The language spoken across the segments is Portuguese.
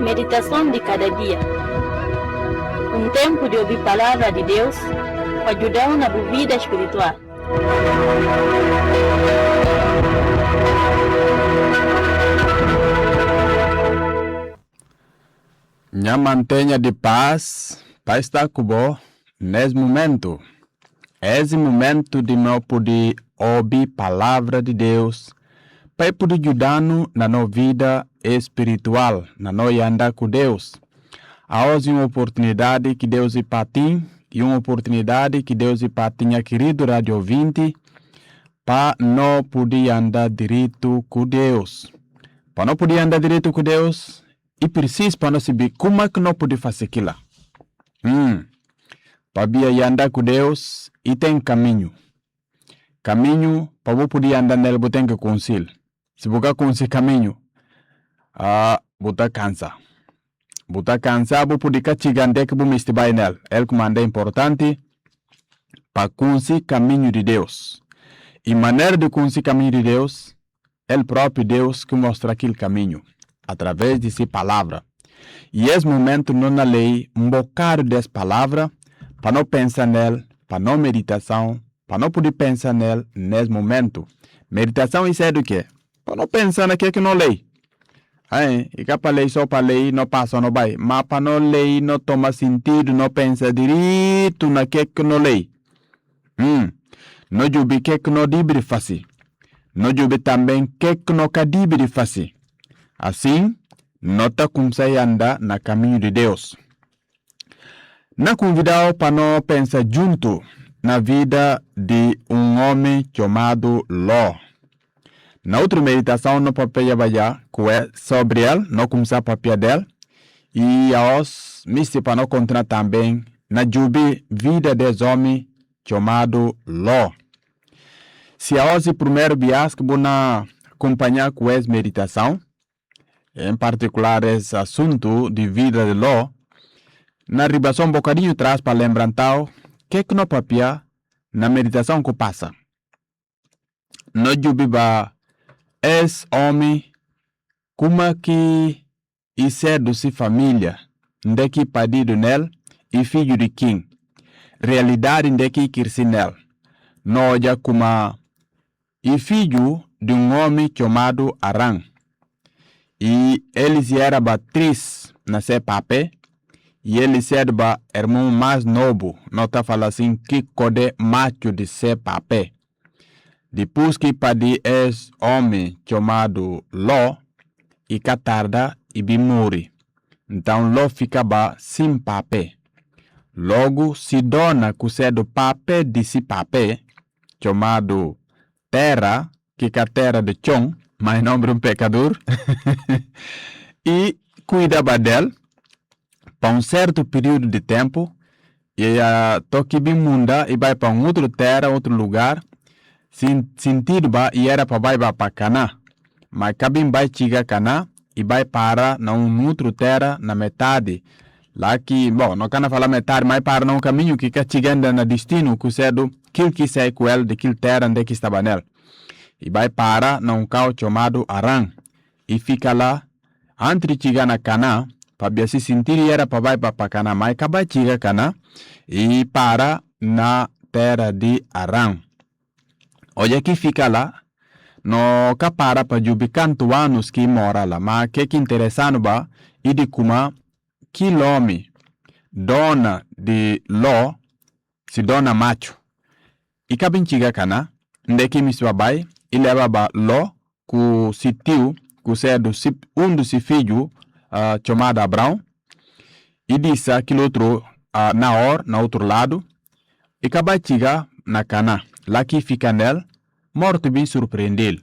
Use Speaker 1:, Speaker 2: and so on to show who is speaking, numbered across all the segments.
Speaker 1: Meditação de cada dia. Um tempo de ouvir a palavra de Deus para ajudar na vida espiritual.
Speaker 2: Minha mantenha de paz para estar com nesse momento. Esse momento de meu poder ouvir a palavra de Deus para poder ajudar-nos na nossa vida espiritual, na nossa andar com Deus. Há hoje uma oportunidade que Deus é para ti e uma oportunidade que Deus é para ti, querido rádio ouvinte, para não poder andar direito com Deus. Para não poder andar direito com Deus, e preciso para nós saber como é que não pode fazer aquilo. Para andar com Deus, e tem caminho. Caminho, para poder andar nele, você tem que conseguir. Se você conseguir caminho, você cansa. Você cansa, você pode chegar onde que você vai nele. Ele comanda é importante para conseguir caminho de Deus. E maneira de conseguir caminho de Deus, é o próprio Deus que mostra aquele caminho, através de sua palavra. E esse momento não na lei, um bocado dessa palavra, para não pensar nele, para não meditação, para não poder pensar nele nesse momento. Meditação isso é do quê? Para não pensar naquilo que não lei. E que para lei só para lei não passa, não vai. Mas para não lei não toma sentido, não pensa direito naquilo que não lei. Não jubi que não dibre fazer. Não jubi também que não cadibre fazer. Assim, não está começando a andar no caminho de Deus. Na convidar para não pensar junto na vida de um homem chamado Ló. Na outra meditação, no papel que é sobre ele, não começar a papel dele. E a os miste para não contar também na vida desse homem chamado Ló. Se a os primeiro viagem que vou acompanhar com essa meditação, em particular esse assunto de vida de Ló, na ribação um bocadinho atrás para lembrar o que no papel na meditação que passa. No jubiba esse homem como que isso é de sua família, onde que padido nele e filho de quem, realidade onde que cresce nele. Não já como e filho de um homem chamado Arã. E ele era batriz na seu papel. E ele era o irmão mais novo. Não está falando assim que code macho de seu papel. Depois que padi esse homem chamado Ló, e que tarda e bi morre. Então Ló ficava sem papel. Logo se dona que é do papel de esse papel, chamado terra, que é a terra de chão, mas não é um pecador, e cuidava dele para um certo período de tempo, e toque bem munda e vai para um outro terra, outro lugar, sentido e era para vai para Caná, mas cabim vai chegar Caná e vai para um outro terra na metade. Lá que, bom, não quero falar metade, mas para um caminho que quer chegando na destino, que é do que sai com ele, daquele terra onde que estava nele. E vai para um carro chamado Arã. E fica lá, antes de chegar na Caná, para se sentir era para vai para Caná, mas acaba de chegar Caná e para na terra de Arã. Olha que fica lá, não para jubi canto anos que mora lá, mas que interessante ba e de como que homem, dona de Ló, se dona macho. E cabin chega Caná, onde que misua vai, e leva Ló, com se tio, com se dos filhos, chamado Abraão, e disse aquele outro, na outro lado, e acaba de chegar na Caná. Lá que fica nele, morto bem surpreendeu.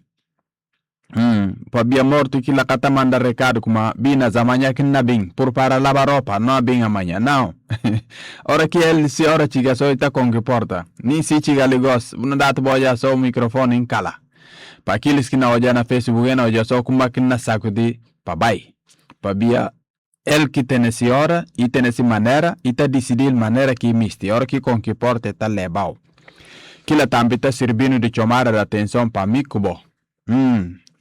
Speaker 2: Para morto que lá cata manda recado como binas amanhã que não bem por para lavar roupa não bem amanhã não. Ora que ele se ora chega só está com que porta nem se chega Lagos não dá tu boia só o microfone em cala para aqueles que não olham na Facebook não olham só como que na saco de papai para bia ele que tem essa hora e tem essa maneira e está decidindo maneira que miste hora que com que porta está legal. que ela também está servindo de chamada de atenção para mim, cubo.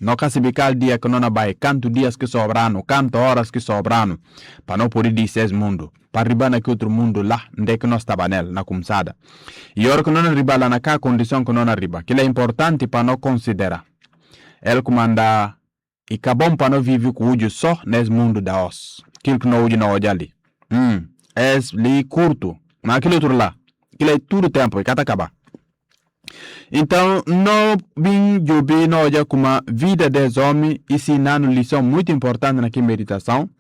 Speaker 2: Não cacibical dia que não vai, quanto dias que sobrano, quanto horas que sobrano, para não poder dizer esse mundo, para arribar naquele outro mundo lá, onde que nós estava nele, na começada. E a hora que não arriba lá naquela condição que não arriba, que é importante para não considerar. Ele comanda, e que é bom para não viver com o só nesse mundo da os. Aquilo que não hoje não olha ali. É ali curto, mas aquele outro lá, aquilo é tudo tempo, e cada acabar. Então, não vim jogar não olha como a vida dos homens ensinando lição muito importante naquela meditação.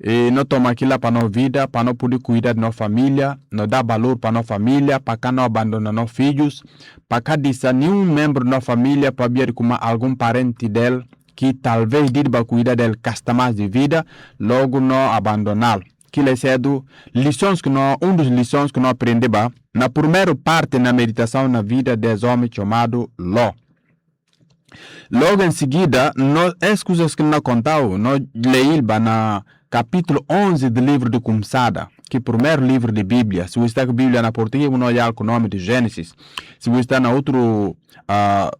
Speaker 2: E não toma aquilo para nossa vida, para não poder cuidar de nossa família, não dar valor para nossa família, para que não abandonar nossos filhos, para que disse nenhum membro da nossa família para ver como algum parente dele que talvez deva cuidar dele gasta mais de vida, logo não abandoná-lo. Que é cedo lições que não dos lições que não aprendemos na primeira parte na meditação na vida dos homens chamado Ló. Logo em seguida, as coisas que não contamos, nós leímos na capítulo 11 do livro de Começada, que é o primeiro livro de Bíblia. Se você está com a Bíblia na português, você olha com o nome de Gênesis. Se você está na outras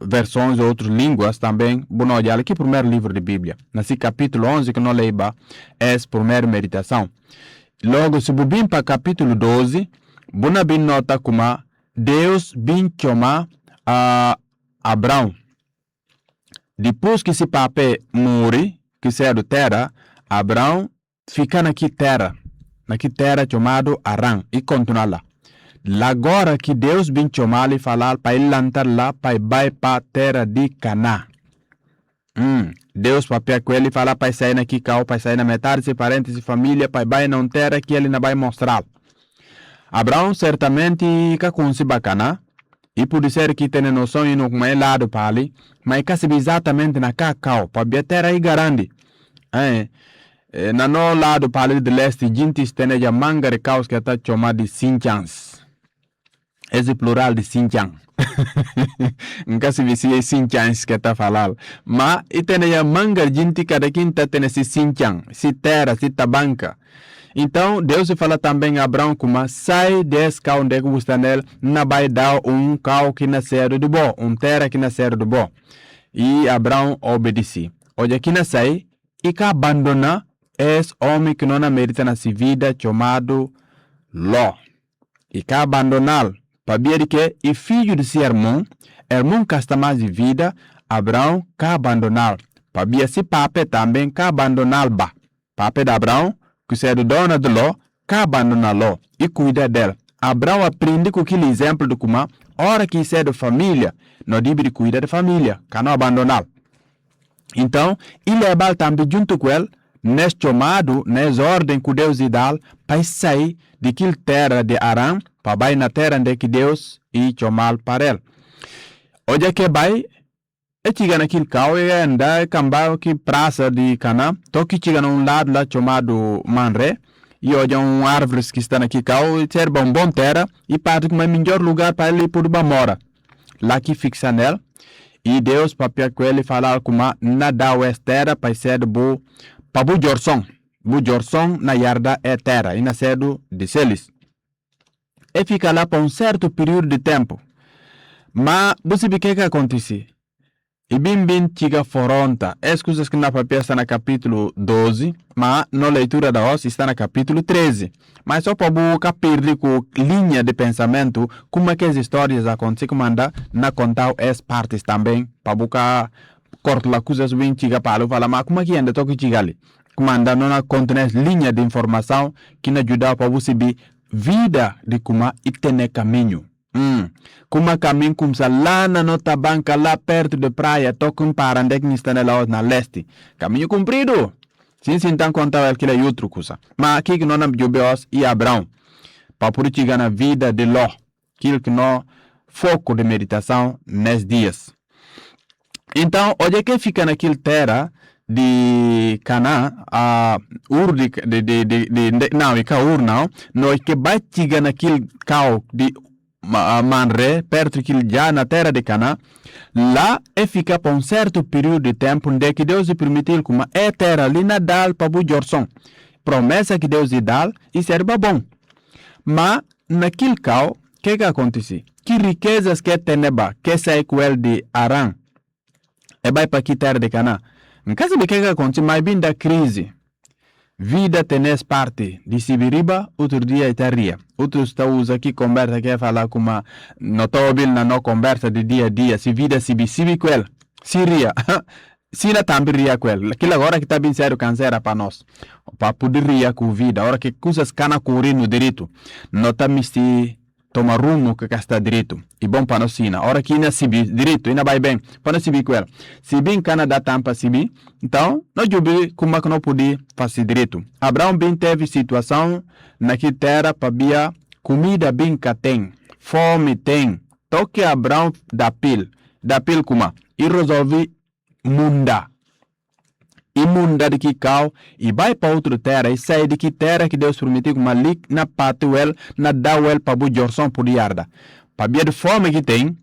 Speaker 2: versões ou outras línguas também, você olha que é o primeiro livro de Bíblia. Nesse capítulo 11 que nós leímos, é a primeira meditação. Logo, se você vir para o capítulo 12, você vai notar como Deus vem chamar Abraão. Depois que esse papel morre, que saiu da terra, Abraão fica naquela terra chamada Arã, e continua lá. Agora que Deus vem chamar e falar para ele lançar lá, para ir para a terra de Canaã. Deus papel com ele fala para sair aqui, para sair na metade, se parentes e família, para ir na terra que ele não vai mostrar. Abraão certamente fica com esse bacana, e pode ser que tenha noção e não é lado para ali, mas que se exatamente na cacau, para a terra aí grande. Na no lado para ali de leste, gente tem a manga de caos que está chamada de Sinchans. Esse plural de Sinchang. Nunca se viu Sinchans que está falando. Mas e tem a manga de gente cada quinta tem esse Sinchang, se terra, se tabanca. Então, Deus fala também a Abraão como sai desse cão onde você nele, não vai dar cão que nascer do bom, terra que nascer do bom. E Abraão obedece. Hoje aqui nasce e que abandona esse homem que não merita na sua vida chamado Ló. E que abandoná-lo. Para ver que o filho de seu irmão que está mais de vida, Abraão que abandoná-lo. Para ver se papai também que abandoná-lo. Papai de Abraão, que se é do dono de Ló, que abandoná-lo e cuida dele. Abraão aprende com aquele exemplo de como, hora que se é de família, não deve cuidar da família, que não abandoná-lo. Então, ele leva também junto com ele, nesse chamado, nessa ordem que Deus lhe dá, para sair daquela terra de Arã, para ir na terra onde que Deus e chamar para ele. Hoje que vai, chega naquele carro e anda cambao que praça de Canaã, toque chega num lado lá chamado Manré, e hoje árvores que estão aqui carro e ser bom terra e parte como é melhor lugar para ele poder morar. Lá que fixa nele. E Deus papel com ele falar como nada o terra para ser bom para Bujorson. Bujorson na yarda é terra e na cedo de Celis. E fica lá por certo período de tempo. Mas você vê o que acontece? E bem chega foronta. As coisas que na papel está no capítulo 12, mas na leitura da hoje está no capítulo 13. Mas só para buscar perder com linha de pensamento, como é que as histórias acontecem, como anda na contar as partes também, para buscar cortar as coisas bem chega para falar, mas como é que anda toque chega ali? Como anda na conta linha de informação que nos ajuda para você ver vida de como e ter caminho. Como caminho como lá na nota banca lá perto da praia toca para onde que está na leste caminho comprido sim então contar aquilo é outra coisa mas aqui que nós não jogamos e Abraão para poder chegar na vida de Ló aquilo que nós foco de meditação nesses dias. Então hoje que fica naquela terra de Canaã Ur não é que Ur não nós que vai chegar naquele carro de Manré, perto que já na terra de Canaã, lá e fica por certo período de tempo onde que Deus lhe permitiu como é terra ali na dal para Bujorson. Promessa que Deus lhe dá e serve bom. Mas naquele cal, o que acontece? que riquezas que teneba, que sai com ele de Arã, e vai para que terra de Canaã. Em caso de que acontece, mais bem da crise, vida tenés parte de Sibiriba, outro dia estaria. Outros estão usando aqui conversa que falar com uma notável na não conversa de dia a dia, se vida sibi com ele, Síria. Sina também ria com ele. Aquilo agora que está bem sério câncer para nós. Para poder rir com vida. Agora que coisas cana correr no direito. Não está misti tomar rumo que está direito. E bom para nós sina. Agora que ainda se direito, ainda vai bem. Para nós se com ele. Se bem cana dá tampa se bem. Então, nós jubili como é que não podia fazer direito. Abraão bem teve situação naquela terra para via comida bem que tem. Fome tem. Toque Abraão da pil como. E resolve munda. E munda de que cal e vai para outra terra e sai de que terra que Deus prometeu uma ali na patuel na dawel para o Jorson por yarda. Para ver de fome que tem,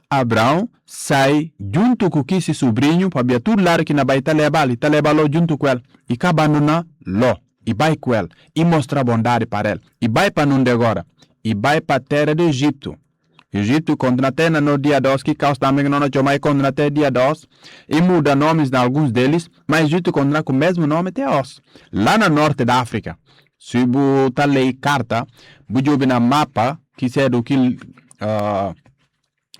Speaker 2: Abraão sai junto com esse sobrinho para ver tudo lá que na vai talebalo junto com ele e cabana lo e vai com ele e mostra bondade para ele e vai para onde agora e vai para a terra do Egito. Egito contratei no dia 2, que causa também não chamai contratei dia 2 e muda nomes de alguns deles, mas Egito contrata com o mesmo nome até os. Lá no norte da África, se botar lei carta, bujobi na mapa, que é do que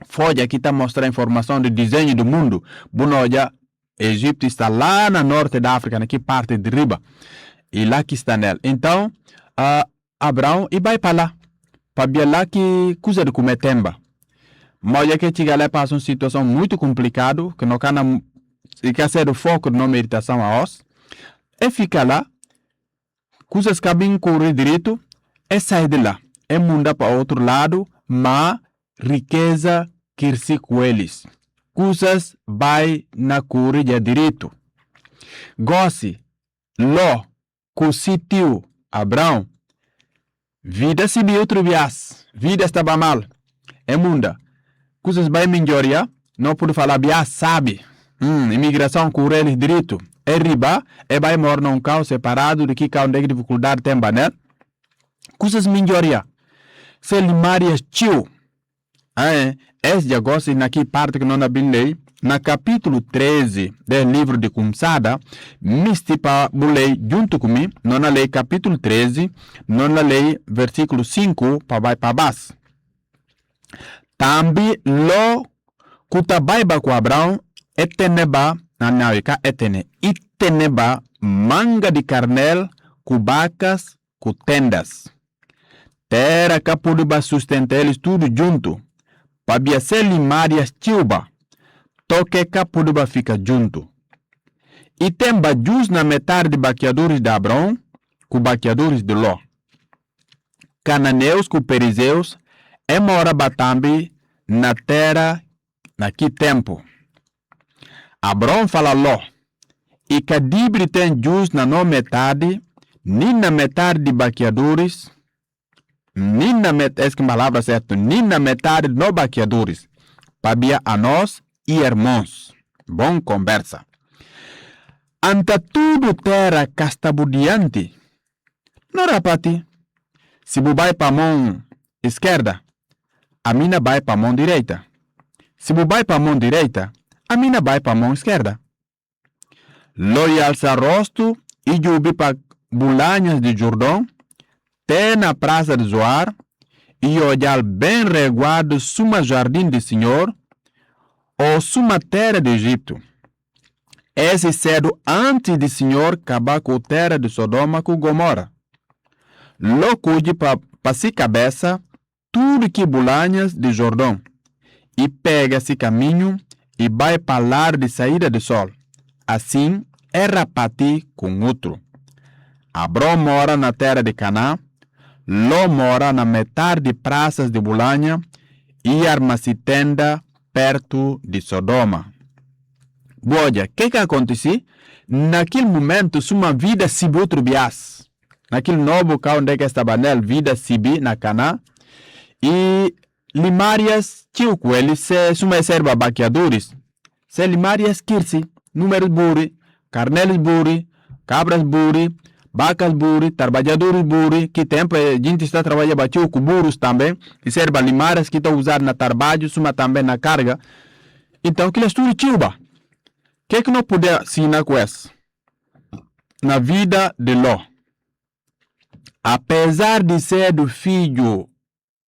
Speaker 2: folha que está mostrando a informação do desenho do mundo, bunoja, Egito está lá no norte da África, naquela parte de riba, e lá que está nele. Então, Abraão e vai para lá. Para ver lá que coisa de comer temba. Mas já que chega lá passa uma situação muito complicada, que não quer ser o foco de não meditação a nós, e fica lá, coisas que bem correr direito, e sai de lá, e manda para outro lado, mas riqueza que se com eles. Coisas vai na correr de direito. Gosse, lo, com sítio, Abraão, vida se viu outro bias, vida estava mal, é munda. Coisas bem melhoria, não pode falar bias sabe. Imigração com eles direito, é riba, é vai morar num carro separado de que carro de dificuldade tem né? Coisas melhoria. Se limárias tio, esse já gosta naquela parte que não é bem lei, na capítulo 13 do livro de Kumsada, misti para bulei junto comigo, não na lei capítulo 13, não na lei versículo 5 para vai para baixo. Também lo kutabaiba com Abraão eteneba na naika eteneba manga de carnel com vacas com tendas. Terra que pude sustentar eles tudo junto, para ser limárias tiuba. Toque capuduba fica junto. E tem bajus na metade de baqueadores de Abraão com baqueadores de Ló. Cananeus com perizeus e mora batambi na terra naquele tempo. Abraão fala Ló. E cadibre tem jus na não metade, nem na metade de baqueadores, nem na metade, essa que palavra certa, nem na metade de não baqueadores. Pabia a nós e irmãos, bom conversa. Anta tudo terra castabudiante. Não rapati. Se bu vai para a mão esquerda, a mina vai para a mão direita. Se bu vai para a mão direita, a mina vai para a mão esquerda. Loi alça rosto e jubi para bulanhas de Jordão, tem na praça de Zoar, e olhar bem reguardo suma jardim do Senhor, ou suma terra de Egito. Esse cedo antes do Senhor acabar com a terra de Sodoma com Gomorra. Locude para si cabeça tudo que bulanhas de Jordão, e pega esse caminho e vai para lá de saída do sol. Assim é rapati com outro. Abrão mora na terra de Canaã, Ló mora na metade de praças de Bulanha e arma-se tenda perto de Sodoma. Boa, o que aconteceu? Naquele momento, sua vida se outro bias. Naquele novo carro onde estava nela, vida se na Canaã. E limárias, tio com eles, se uma serva baqueadores. Se limárias kirsi, números buri, carneles buri, cabras buri, Bacas buri, trabalhadores buri, que tempo a gente está trabalhando bateu com burros também, e serba limaras que estão usados na trabalho, suma também na carga. Então, que eles tudo tchuba. O que não puder assinar com isso? Na vida de Ló, apesar de ser do filho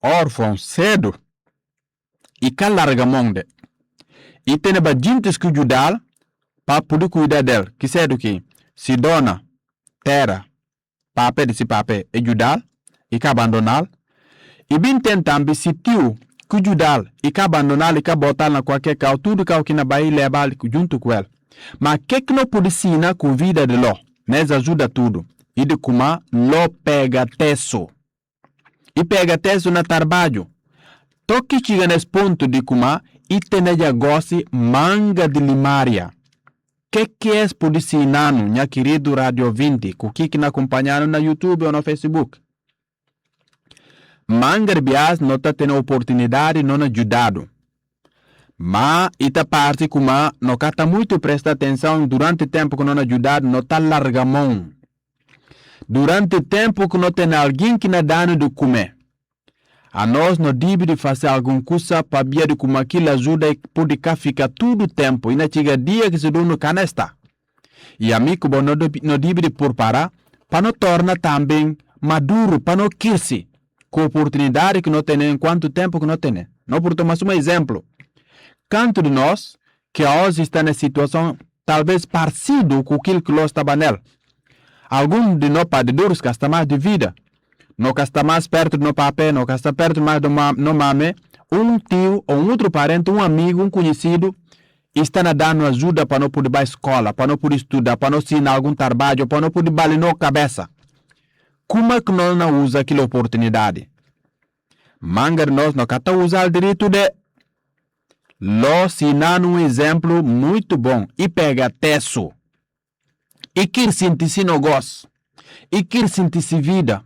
Speaker 2: órfão cedo, e que larga monde, e tem gente que ajudar para poder cuidar dele, que sei do que? Se dona, terra, papel desse papel, ajudar, e que abandonar, e bem tentando se tio, que ajudar, e que abandonar, e que botar na qualquer carro, tudo que na Bahia levar junto com ele. Mas que não pode ensinar com a vida de Ló? Mas ajuda tudo. E de como Ló pega teso. E pega teso na trabalho. Toque chega nesse ponto de como e tem goste manga de limária. Que é por ensinar, minha querido Radio 20, que na acompanhando na YouTube ou no Facebook? Manga de bias não está tendo oportunidade, não ajudado. Mas, ita parte como não está muito presta atenção durante o tempo que não ajudado, não está larga mão. Durante o tempo que não tem alguém que não dá de comer. A nós não deve de fazer alguma coisa para ver de como aquilo ajuda e pode ficar todo o tempo. E não chega dia que se dá no canesta. E a mim, não deve de preparar para não tornar também maduro, para não querer com a oportunidade que não tem enquanto tempo que não tem. Não por tomar um exemplo. Canto de nós, que hoje está na situação talvez parecido com aquilo que nós estava nela. Alguns de nós padecedores que estão mais de vida. Não está mais perto do papel, não está perto mais do mame, um tio ou um outro parente, um amigo, um conhecido, está dando ajuda para não poder ir para a escola, para não poder estudar, para não ensinar algum trabalho, para não poder baler na cabeça. Como é que nós não usamos aquela oportunidade? Manga de nós não está usando o direito de Ló ensinando um exemplo muito bom e pega teso. E quer sentir-se no gosto. E quer sentir-se vida.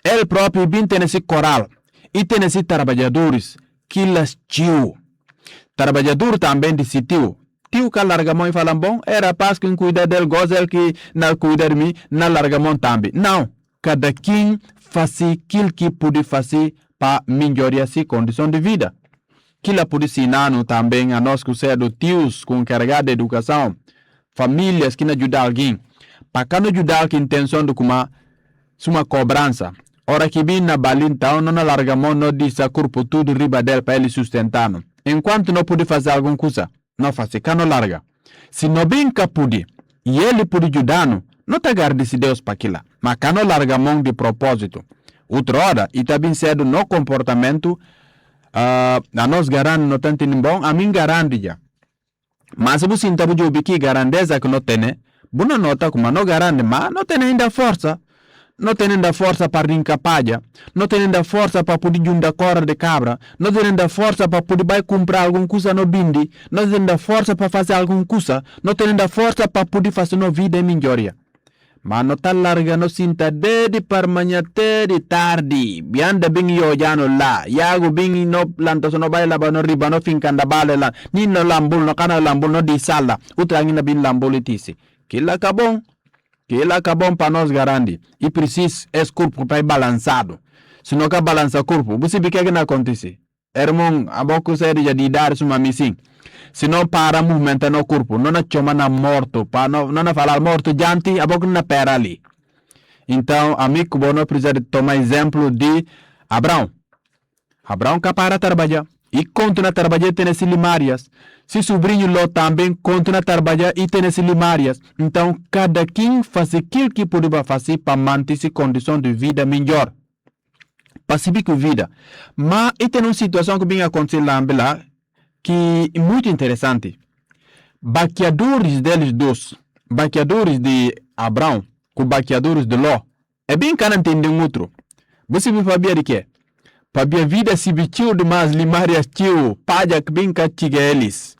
Speaker 2: Ele próprio bem tem esse coral. E tem esses trabalhadores que las tio. Trabalhador também desse tio. Tio que larga a mão e fala, bom, era paz quem cuida dele, goza ele que não cuida de mim, não larga a mão também. Não. Cada quem faz aquilo que pode fazer para melhorar a condição de vida. Que lá pode ensinar também a nós que são tios com encarregado de educação, famílias que não ajudam alguém. Para que não ajudar com a intenção de como uma cobrança. Ora que vem na balinta, não larga a mão, não diz a corpo tudo riba dele para ele sustentar. Enquanto não pode fazer alguma coisa, não faz, que não larga. Se não bem que pode, e ele pode ajudar, não te agarde-se Deus para aquilo. Mas que não larga a mão de propósito. Outra hora, e também cedo no comportamento, a nós garante não tanto bom, a mim garante já. Mas se você não tem que garanteza que não tem, boa nota como não garante, mas não tem ainda força. Não tem ainda força para incapaz, não tem ainda força para poder juntar cora de cabra, não tem ainda força para poder comprar alguma coisa no bindi, não tem ainda força para fazer alguma coisa, não tem ainda força para poder fazer uma vida em melhoria. Mas não está larga, não sinta desde para manhã até de tarde. Bianda bem eu já não lá. Yago bem no planta no baila no riba no finca da bala lá. Ni no lambul no cana lambul no di sala. Utrangi na bin lambul itisi. Kila acabou para nós garantir. E precisa esse corpo para ir balançado. Se não quer balançar o corpo, você vê que não acontece. Irmão, a boca séria de dar uma missão. Se não para movimentar no corpo, não chama na morto, não falar morto diante, a boca não pera ali. Então, amigo, não precisa tomar exemplo de Abraão. Abraão que para trabalhar e continua a trabalhar tem esses limárias. Se sobrinho Ló também continua a trabalhar e tem esses limárias. Então, cada quem faz aquilo que pode fazer para manter-se condição de vida melhor. Para seguir com vida. Mas, e tem uma situação que vem acontecer lá, que é muito interessante. Baqueadores deles dois, baqueadores de Abraão com baqueadores de Ló, é bem que não entendem outro. Você vai saber de quê? Para a vida se bichou demais, limárias tio, paja que bem castiga eles.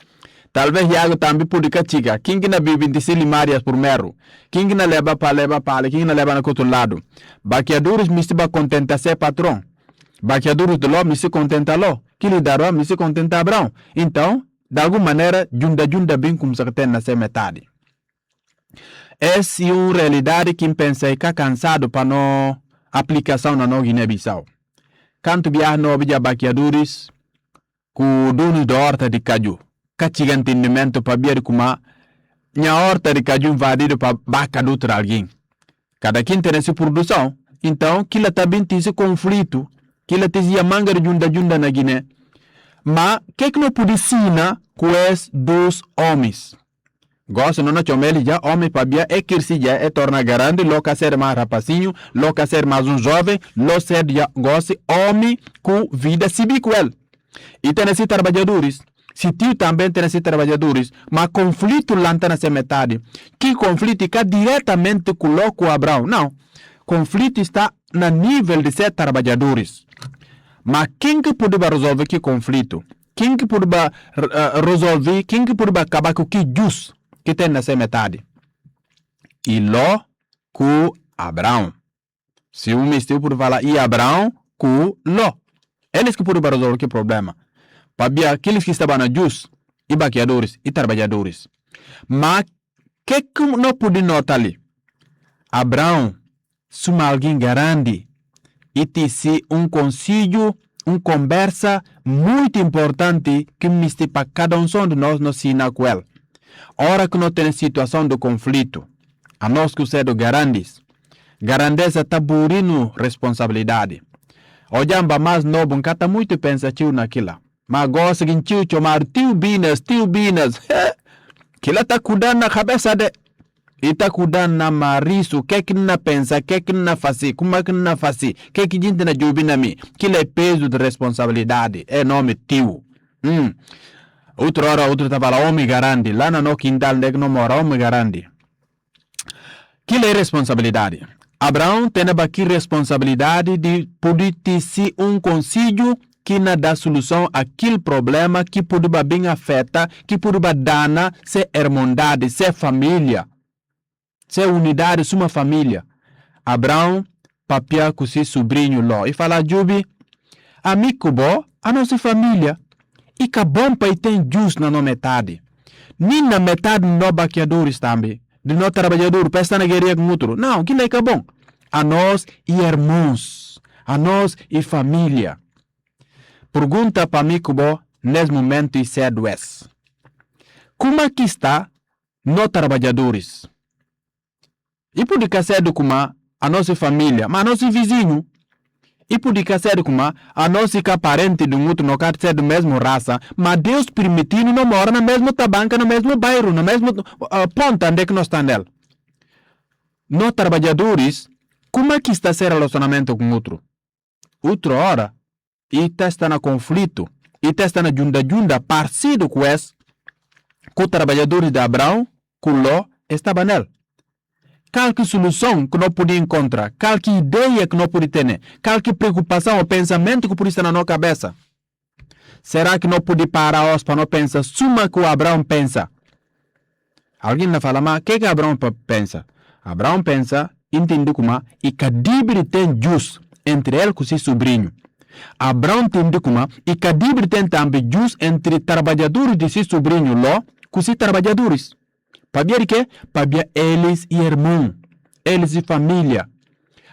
Speaker 2: Talvez Iago também pode castigar. Quem que não vive 26 limárias por mero? Quem que não leva para quem não leva no outro lado? Baqueadores me se contenta ser patrão. Baqueadores de Ló me se contenta Ló. Que lhe dará me se contenta Abraão. Então, de alguma maneira, junta bem como se tem na metade. Essa é uma realidade que pensa que é cansado para não aplicação na Guiné-Bissau. Canto viaja no baqueadores com donos da horta de caju. Cachiga entendimento para ver como minha horta de caju invadido para baca do outro alguém. Cada quem tem essa produção. Então, que ela também tem esse conflito, que ela tem a manga de junda na Guiné. Mas, o que não pode ensinar com esses dois homens? Gosto não chomele já homem para bia é que se já é torna grande, loca ser mais rapazinho, loca ser mais um jovem, lo ser já gosto homem com vida civil. E tem esses trabalhadores. Se tio também tem esses trabalhadores, mas conflito lá nessa metade. Que conflito está diretamente com o Abraão? Não. Conflito está no nível de ser trabalhadores. Mas quem que pode resolver que conflito? Quem que pode resolver, quem que pode acabar com que justo que tem nessa metade? E Ló com Abraão. Se um mistério pode falar, e Abraão com Ló. Eles que podem resolver que problema. Para aqueles que estavam na jus, e baqueadores, e trabalhadores. Mas, que não pode notar ali? Abraão, suma alguém grande, e disse conselho, conversa muito importante que mistério para cada um de nós nos ensina com ele. Ora que não tem situação de conflito, a nós que sendo grandes, grandeza está burindo responsabilidade. Olhando mais novo, não está muito pensativo naquilo. Mas gosta de chamar tio Binas, que ela está cuidando na cabeça de... E está cuidando na mariço, o que não pensa, o que não faz, como é que não faz, o que a gente não joga na mim. Que é peso de responsabilidade, é nome tio. Outra hora, outro estava lá, homem grande, lá no quintal, não mora, homem grande. Que é responsabilidade? Abraão tem aqui responsabilidade de poder ter conselho que não dá solução àquele problema que pode bem afetar, que pode dana se irmandade, se família, se unidade, sua família. Abraão, papia com seu sobrinho Ló, e fala, Jubi, amigo bom, a nossa família, e que bom para ter justo na metade. Nem na metade não baqueadores também. De não trabalhador, para na guerra com outro. Não, que não é bom. A nós e irmãos, a nós e família. Pergunta para mim, Cubo, nesse momento e ser dois. Como é que está nós trabalhadores? E pode ser como a nossa família, mas a nosso vizinho. E pode ser como a nossa parente de um outro, não quer ser da mesma raça, mas Deus permitindo não mora na mesma tabanca, no mesmo bairro, na mesma ponta onde é que nós estamos nela. Nós trabalhadores, como é que está esse relacionamento com outro? Outra hora, e está no conflito, e está na junda, parecido com esse, com os trabalhadores de Abraão, com Ló, estava nele. Qualquer solução que não pode encontrar, qualquer ideia que não pode ter, qualquer preocupação ou pensamento que pode estar na nossa cabeça. Será que não pode parar para não pensar suma que o Abraão pensa? Alguém não fala, mas o que Abraão pensa? Abraão pensa, entende como, e que Deus tem justo entre ele e seu sobrinho. Abraão entende como, e que Deus tem também justo entre trabalhadores de seu sobrinho Ló com seus trabalhadores. Para ver que? Para ver eles e irmão, eles e família.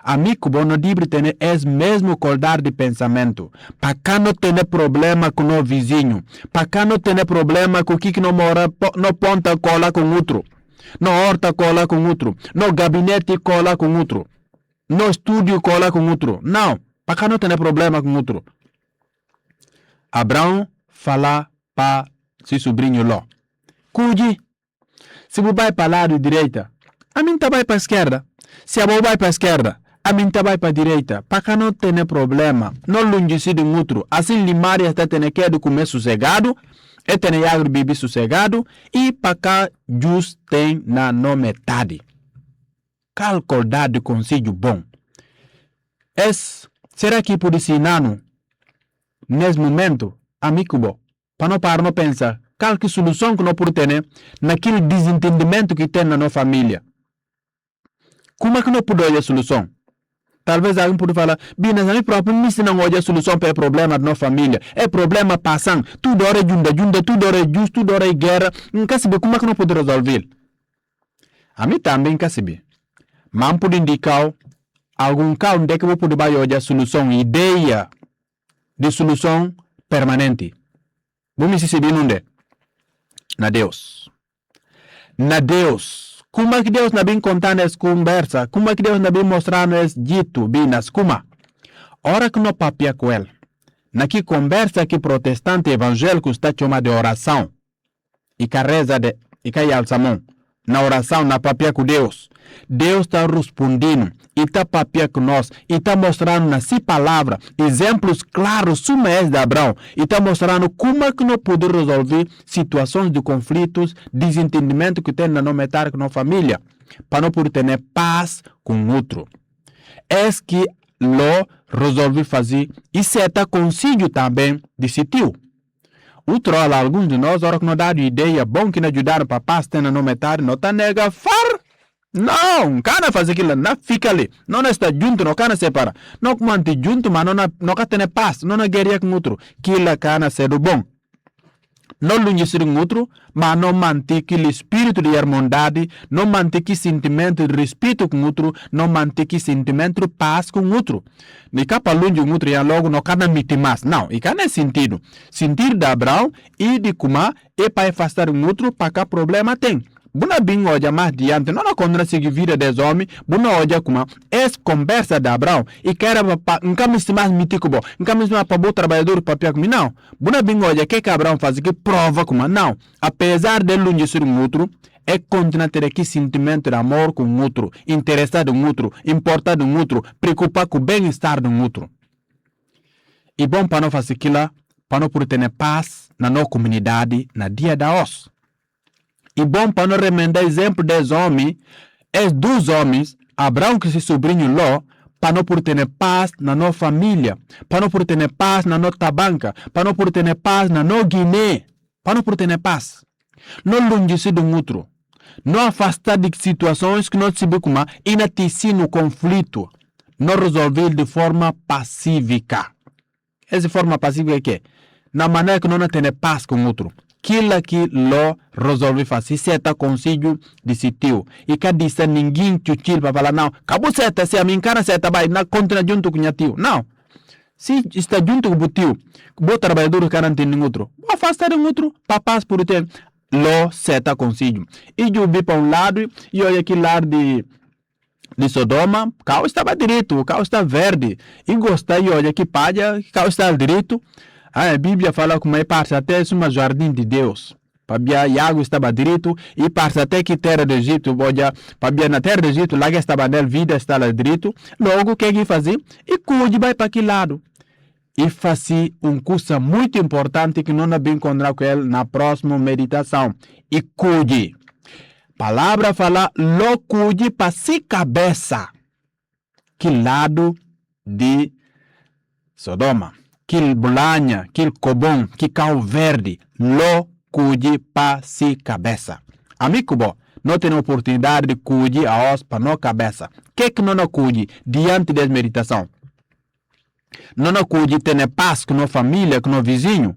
Speaker 2: Amigo, bom, não deve ter esse mesmo qualidade de pensamento. Para cá não ter problema com o vizinho. Para cá não ter problema com o que não mora, não ponta cola com outro. Não horta cola com outro. Não gabinete cola com outro. Não estúdio cola com outro. Não, para cá não ter problema com outro. Abraão fala para seu sobrinho Ló. Cuide. Se você vai para o lado direita, a mim vai para a esquerda. Se você vai para a esquerda, a mim vai para a direita. Para que não tenha problema. Não longe de um outro. Assim, limar está tendo que comer sossegado. E tem que beber sossegado. E para cá, justo tem na metade. Calcular de conselho bom. Será que pode ensinar nesse momento, amigo bom? Para não parar, não pensar. Qualquer solução que não pode ter naquele desentendimento que tem na nossa família. Como é que não pode olhar a solução? Talvez alguém pode falar, Binas, a mim próprio não olha a solução para o problema da nossa família. É problema passando. Tudo hora é junda, tudo hora é justo, tudo hora é guerra. Não quer saber como é que não pode resolver. A mim também casibi. Mas pode indicar algum caso onde que eu pude baioja solução, ideia de solução permanente. Vamos se bem onde? Na Deus. Na Deus. Como é que Deus não vem contando essa conversa? Como é que Deus não vem mostrando esse dito, binas? Como? Ora que não papia com ele. Na que conversa que protestante evangélico está chamando de oração. E que reza de, e que alça a mão. Na oração, na papia com Deus. Deus está respondendo e está papia com nós e está mostrando na sua palavra exemplos claros sumés de Abraão e está mostrando como é que nós podemos resolver situações de conflitos, desentendimento que tem na nossa metade com nossa família, para não poder ter paz com o outro. É que lo resolve fazer e se está consigo também decidiu. Outro, alguns de nós, hora que nós dá ideia bom que nos ajudaram para paz ter na nossa metade, não está nega far. Não, cana fazer aquilo, não fica ali. Não está junto, não cana separa. Não mantém junto, mas não tem paz, não guerreia com outro. Aquilo cana ser bom. Não lunge ser com outro, mas não mantém aquele espírito de harmonia, não mantém aquele sentimento de respeito com outro, não mantém aquele sentimento de paz com outro. Nem capa lunge com outro e logo não cana miti mais. Não, e cana é sentido. Sentido de Abraão e de Kuma é para afastar um outro para que problema tem. Buna bem hoje mais diante, não contra seguir vida dos homens, buna hoje como essa conversa de Abraão e que era para um caminho mais mítico, um caminho mais para o trabalhador papel como não. Buna bem hoje que Abraão faz que prova como não, apesar de longe ser um outro, é continuar ter aquele sentimento de amor com o outro, interessado no outro, importado no outro, preocupado com o bem-estar do outro. E bom para não fazer aquilo, para não poder ter paz na nossa comunidade, na dia da os. E bom para não remendar exemplo dos homens, é dos homens, Abraão que se sobrinho Ló, para não poder ter paz na nossa família, para não poder ter paz na nossa banca, para não poder ter paz na nossa Guiné, para não poder ter paz. Não longe de um outro, não afastar de situações que não se vê como e não te no conflito, não resolver de forma pacífica. Essa forma pacífica é que? Na maneira que não tem paz com o outro. Aquilo que lo resolve fazer, se está consigo decidiu. E que disse ninguém chuchil para falar, não, acabou certo, se a minha cara certa vai, não continua junto com o tio. Não. Se está junto com o tio, o trabalhador que não tem nenhum outro, afasta de um outro, para paz por ter, lo certa consigo. E eu vi para um lado, e olha aquele lado de Sodoma, o carro estava direito, o carro está verde. E gostei, olha que palha, o carro está direito. A Bíblia fala como é parte até um jardim de Deus. Para Iago estava direito e parte até que terra do Egito, para na terra do Egito, lá que estava nela, vida estava direito. Logo, o que ele fazia? E cuide vai para aquele lado. E fazia coisa muito importante que não vai encontrar com ele na próxima meditação. E cuide. Palavra fala, lo cuide para si cabeça. Que lado de Sodoma. Aquele bolanha, aquele cobom, que carro verde, lo cuide para si cabeça. Amigo bom, não tem oportunidade de cuide a os para nossa cabeça. O que não cuide diante da meditação? Não cuide ter paz com nossa família, com nosso vizinho?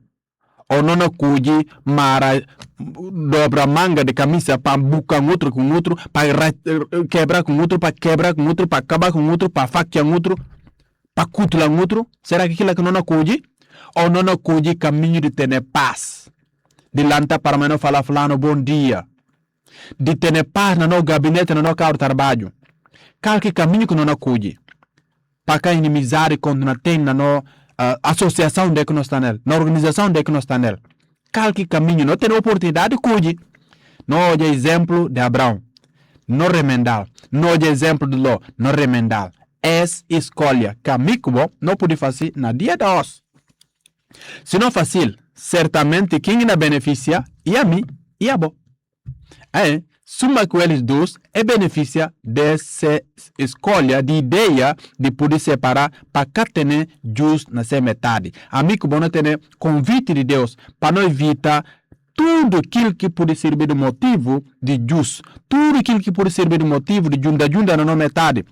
Speaker 2: Ou não cuide mara dobra manga de camisa para bucar outro com outro, para quebrar com outro, para quebrar com outro, para acabar com outro, para faquear outro? Para cutular outro, será que aquilo que não acude? Ou não acude caminho de ter paz? De lantar para mim não falar fulano bom dia. De ter paz no nosso gabinete, no nosso carro de trabalho. Qual que caminho que não acude? Para que a inimizade quando não tem na nossa associação de que nós está nela, na organização de que nós está nela. Qual que caminho não tem oportunidade de cuide? Não é exemplo de Abraão. Não remendar. Não é exemplo de Ló. Não remendar. Es escolha que amigo não pode fazer na dia da os. Se não fácil, certamente quem não beneficia é a mim e a bo. Suma com eles dois é beneficia dessa escolha de ideia de poder separar para cá ter justo na sua metade. Amigo bom não ter convite de Deus para não evitar tudo aquilo que pode servir de motivo de justo, tudo aquilo que pode servir de motivo de junta na nossa metade.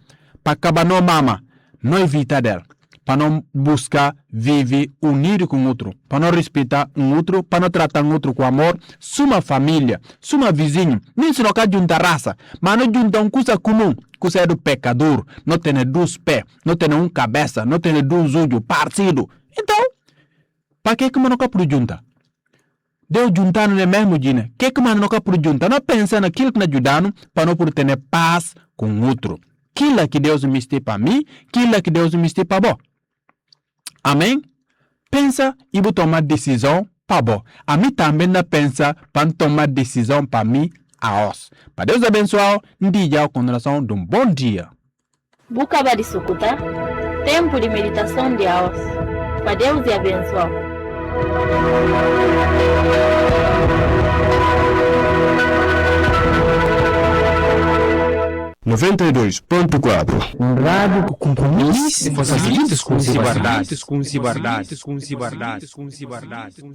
Speaker 2: Para acabar não mama, não evita dela. para não buscar viver unido com outro, para não respeitar outro, para não tratar outro com amor, suma família, suma vizinho, nem se não quer juntar raça, mas não juntar coisa comum, coisa é do pecador, não tem dois pés, não tem cabeça, não tem dois olhos, partido. Então, para que não quer por juntar? Deus juntar no mesmo dia, que não quer por juntar? Não pensa naquilo que nos ajudando para não por ter paz com outro. Aquilo que Deus me está para mim, aquilo que Deus me está para bom. Amém? Pensa e vou tomar decisão para bom. A mim também não pensa para tomar decisão para mim a os. Para Deus abençoar, dia com relação de bom dia.
Speaker 1: Bucaba de Sucuta, tempo de meditação de Aos. Para Deus te abençoar.
Speaker 3: Rádio com compromisso
Speaker 4: com verdade.